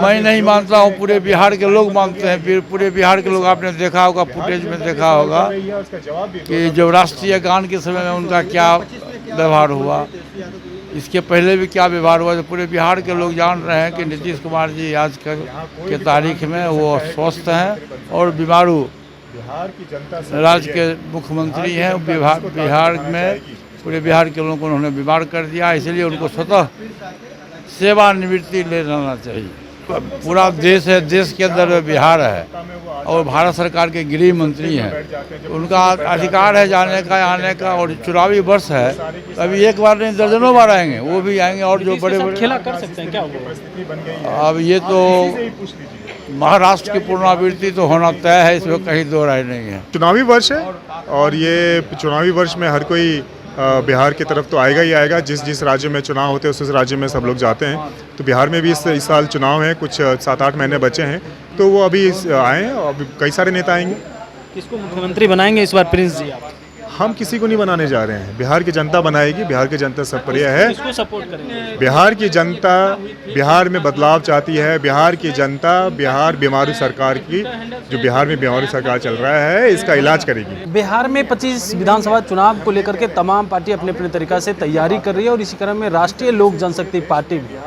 मैं नहीं मानता हूँ, पूरे बिहार के लोग मानते हैं। फिर पूरे बिहार के लोग, आपने देखा होगा, फुटेज में देखा होगा कि जब राष्ट्रीय गान के समय में उनका क्या व्यवहार हुआ, इसके पहले भी क्या व्यवहार हुआ, तो पूरे बिहार के लोग जान रहे हैं कि नीतीश कुमार जी आज के तारीख में वो स्वस्थ हैं और बीमारू राज्य के मुख्यमंत्री हैं। बिहार में पूरे बिहार के लोगों को उन्होंने बीमार कर दिया, इसलिए उनको स्वतः सेवानिवृत्ति ले लेना चाहिए। पूरा देश है, देश के अंदर बिहार है और भारत सरकार के गृह मंत्री हैं, उनका अधिकार है जाने का, आने का। और चुनावी वर्ष है, अभी एक बार नहीं दर्जनों बार आएंगे, वो भी आएंगे। और जो बड़े बड़े खेला कर सकते हैं क्या वो? अब ये तो महाराष्ट्र की पुनरावृत्ति तो होना तय है, इसमें कहीं दो राय नहीं है। चुनावी वर्ष है और ये चुनावी वर्ष में हर कोई बिहार की तरफ तो आएगा ही आएगा। जिस जिस राज्य में चुनाव होते हैं उस राज्य में सब लोग जाते हैं। तो बिहार में भी इस साल चुनाव है, कुछ 7-8 महीने बचे हैं, तो वो अभी आए हैं और कई सारे नेता आएंगे। किसको मुख्यमंत्री बनाएंगे इस बार प्रिंस जी आप? हम किसी को नहीं बनाने जा रहे हैं, बिहार की जनता बनाएगी। बिहार की जनता सब प्रिय है। किसको सपोर्ट करेंगे? बिहार की जनता बिहार में बदलाव चाहती है। बिहार की जनता बिहार बीमारू सरकार की, जो बिहार में बीमारू सरकार चल रहा है, इसका इलाज करेगी। बिहार में 25 विधानसभा चुनाव को लेकर के तमाम पार्टी अपने अपने तरीका से तैयारी कर रही है और इसी क्रम में राष्ट्रीय लोक जनशक्ति पार्टी भी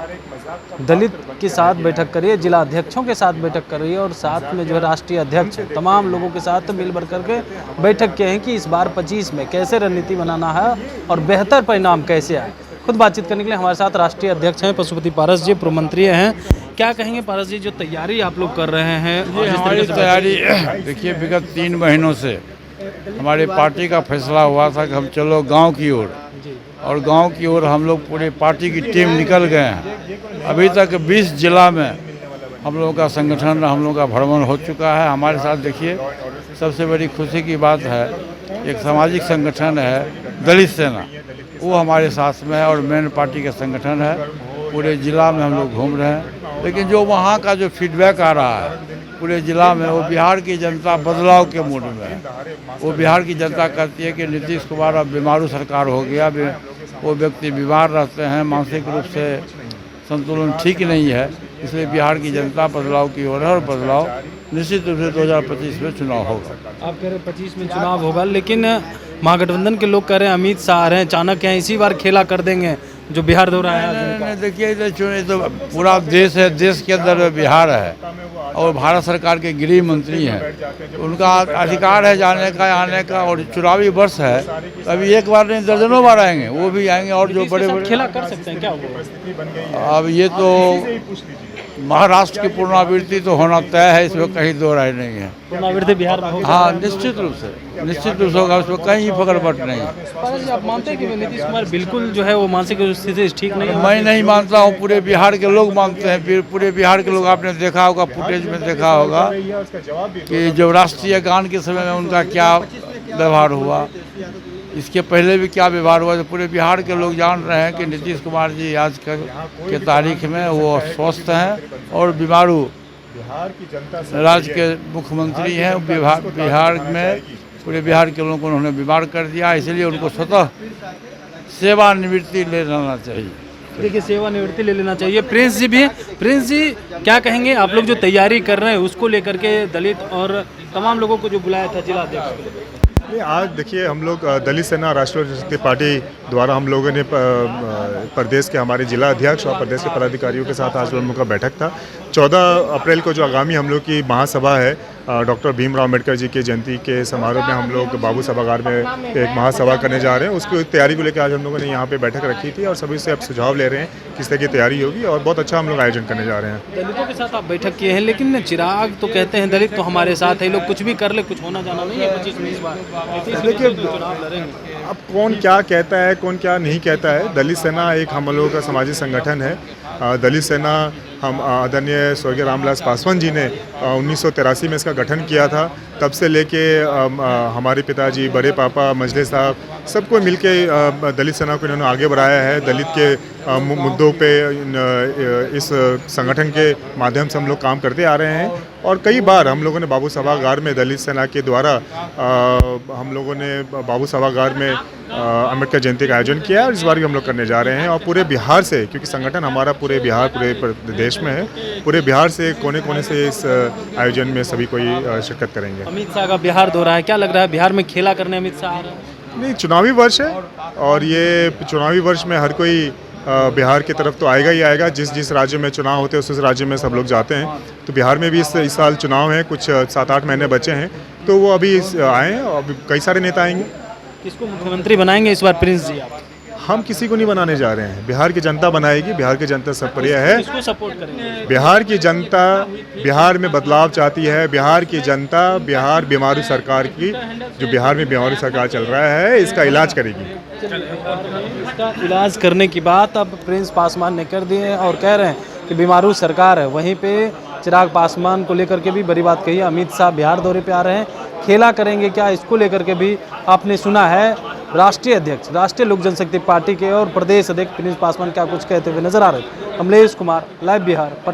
दलित के साथ बैठक कर रही है, जिला अध्यक्षों के साथ बैठक कर रही है और साथ में जो है राष्ट्रीय अध्यक्ष तमाम लोगों के साथ मिल बढ़ करके बैठक किए हैं कि इस बार 25 में कैसे रणनीति बनाना है और बेहतर परिणाम कैसे आए। खुद बातचीत करने के लिए हमारे साथ राष्ट्रीय अध्यक्ष हैं पशुपति पारस जी, पूर्व मंत्री हैं। क्या कहेंगे पारस जी, जो तैयारी आप लोग कर रहे हैं? हमारी तैयारी देखिए, विगत 3 महीनों से हमारे पार्टी का फैसला हुआ था कि हम चलो गांव की ओर, और गांव की ओर हम लोग पूरे पार्टी की टीम निकल गए हैं। अभी तक 20 जिला में हम लोगों का संगठन, हम लोगों का भ्रमण हो चुका है। हमारे साथ देखिए, सबसे बड़ी खुशी की बात है, एक सामाजिक संगठन है दलित सेना, वो हमारे साथ में है और मेन पार्टी का संगठन है। पूरे ज़िला में हम लोग घूम रहे हैं, लेकिन जो वहाँ का जो फीडबैक आ रहा है पूरे ज़िला में, वो बिहार की जनता बदलाव के मूड में है। वो बिहार की जनता कहती है कि नीतीश कुमार अब बीमारू सरकार हो गया, वो व्यक्ति बीमार रहते हैं, मानसिक रूप से संतुलन ठीक नहीं है, इसलिए बिहार की जनता बदलाव की ओर है और बदलाव निश्चित रूप से 2025 में चुनाव होगा। आप कह रहे हैं 25 में चुनाव होगा, लेकिन महागठबंधन के लोग कह रहे हैं अमित शाह आ रहे हैं, चाणक्य हैं, इसी बार खेला कर देंगे जो बिहार दौरा है। देखिए, तो पूरा देश है, देश के अंदर बिहार है और भारत सरकार के गृह मंत्री हैं, उनका अधिकार है जाने का, आने का। और चुनावी वर्ष है, अभी एक बार नहीं दर्जनों बार आएंगे, वो भी आएंगे। और जो बड़े बड़े खेला कर सकते हैं क्या वो? अब ये तो महाराष्ट्र की पुनरावृत्ति तो होना तय है, इसमें कहीं दो राय नहीं है। पुनरावृत्ति बिहार में होगा? हाँ, निश्चित रूप से होगा, उसमें कहीं फकरबट नहीं है। आप मानते हैं कि नीतीश कुमार बिल्कुल जो है वो मानसिक स्थिति ठीक नहीं है? मैं नहीं मानता हूँ, पूरे बिहार के लोग मानते हैं। फिर पूरे बिहार के लोग, आपने देखा होगा, फुटेज में देखा होगा कि जब राष्ट्रीय गान के समय में उनका क्या व्यवहार हुआ, इसके पहले भी क्या व्यवहार हुआ, तो पूरे बिहार के लोग जान रहे हैं कि नीतीश कुमार जी आज के तारीख में वो स्वस्थ हैं और बीमारू राज्य के मुख्यमंत्री हैं। बिहार में पूरे बिहार के लोगों को उन्होंने बीमार कर दिया, इसलिए उनको स्वतः सेवानिवृत्ति ले लेना चाहिए। देखिए, सेवानिवृत्ति ले लेना चाहिए। प्रिंस जी भी हैं। प्रिंस जी, क्या कहेंगे, आप लोग जो तैयारी कर रहे हैं उसको लेकर के, दलित और तमाम लोगों को जो बुलाया था जिला अध्यक्ष? आज देखिए, हम लोग दलित सेना राष्ट्रीय जनशक्ति पार्टी द्वारा हम लोगों ने प्रदेश के हमारे जिला अध्यक्ष और प्रदेश के पदाधिकारियों के साथ आज हम लोग का बैठक था। 14 अप्रैल को जो आगामी हम लोग की महासभा है, डॉक्टर भीमराव अम्बेडकर जी के जयंती के समारोह में हम लोग बाबू सभागार में एक महासभा करने जा रहे हैं। उसकी तैयारी को लेकर आज हम लोगों ने यहाँ पे बैठक रखी थी और सभी से अब सुझाव ले रहे हैं किस तरह की तैयारी होगी और बहुत अच्छा हम लोग आयोजन करने जा रहे हैं। दलितों के साथ आप बैठक किए हैं, लेकिन चिराग तो कहते हैं दलित तो हमारे साथ है, लोग कुछ भी कर ले, कुछ होना जाना नहीं है 25 में इस बार। देखिए, अब कौन क्या कहता है, कौन क्या नहीं कहता है। दलित सेना एक हम लोगों का सामाजिक संगठन है। दलित सेना हम आदरणीय स्वर्गीय रामविलास पासवान जी ने 1983 में इसका गठन किया था। तब से लेके हमारे पिताजी, बड़े पापा मजले साहब सबको मिलके दलित सेना को इन्होंने आगे बढ़ाया है। दलित के मुद्दों पे इस संगठन के माध्यम से हम लोग काम करते आ रहे हैं और कई बार हम लोगों ने बाबू सभागार में दलित सेना के द्वारा हम लोगों ने बाबू सभागार में अम्बेडकर जयंती का आयोजन किया है और इस बार भी हम लोग करने जा रहे हैं। और पूरे बिहार से, क्योंकि संगठन हमारा पूरे बिहार, पूरे देश में है, पूरे बिहार से कोने कोने से इस आयोजन में सभी कोई शिरकत करेंगे। अमित शाह का बिहार दौरा है, क्या लग रहा है बिहार में खेला करने अमित शाह आ रहे हैं? नहीं, चुनावी वर्ष है और ये चुनावी वर्ष में हर कोई बिहार की तरफ तो आएगा ही आएगा। जिस जिस राज्य में चुनाव होते हैं उस राज्य में सब लोग जाते हैं। तो बिहार में भी इस साल चुनाव है, कुछ 7-8 महीने बचे हैं, तो वो अभी आए हैं और अभी कई सारे नेता आएंगे। किसको मुख्यमंत्री बनाएंगे इस बार प्रिंस जी आप? हम किसी को नहीं बनाने जा रहे हैं, बिहार की जनता बनाएगी। बिहार की जनता सब प्रिय है। किसको सपोर्ट करेंगे? बिहार की जनता बिहार में बदलाव चाहती है। बिहार की जनता बिहार बीमारू सरकार की, जो बिहार में बीमारू सरकार चल रहा है, इसका इलाज करेगी। इसका इलाज करने की बात अब प्रिंस पासवान ने कर दी है और कह रहे हैं कि बीमारू सरकार है। वहीं पे चिराग पासवान को लेकर के भी बड़ी बात कही है। अमित शाह बिहार दौरे पे आ रहे हैं, खेला करेंगे क्या, इसको लेकर के भी आपने सुना है राष्ट्रीय अध्यक्ष राष्ट्रीय लोक जनशक्ति पार्टी के और प्रदेश अध्यक्ष प्रिंस पासवान क्या कुछ कहते हुए नजर आ रहे हैं। कमलेश कुमार, लाइव बिहार, पटना।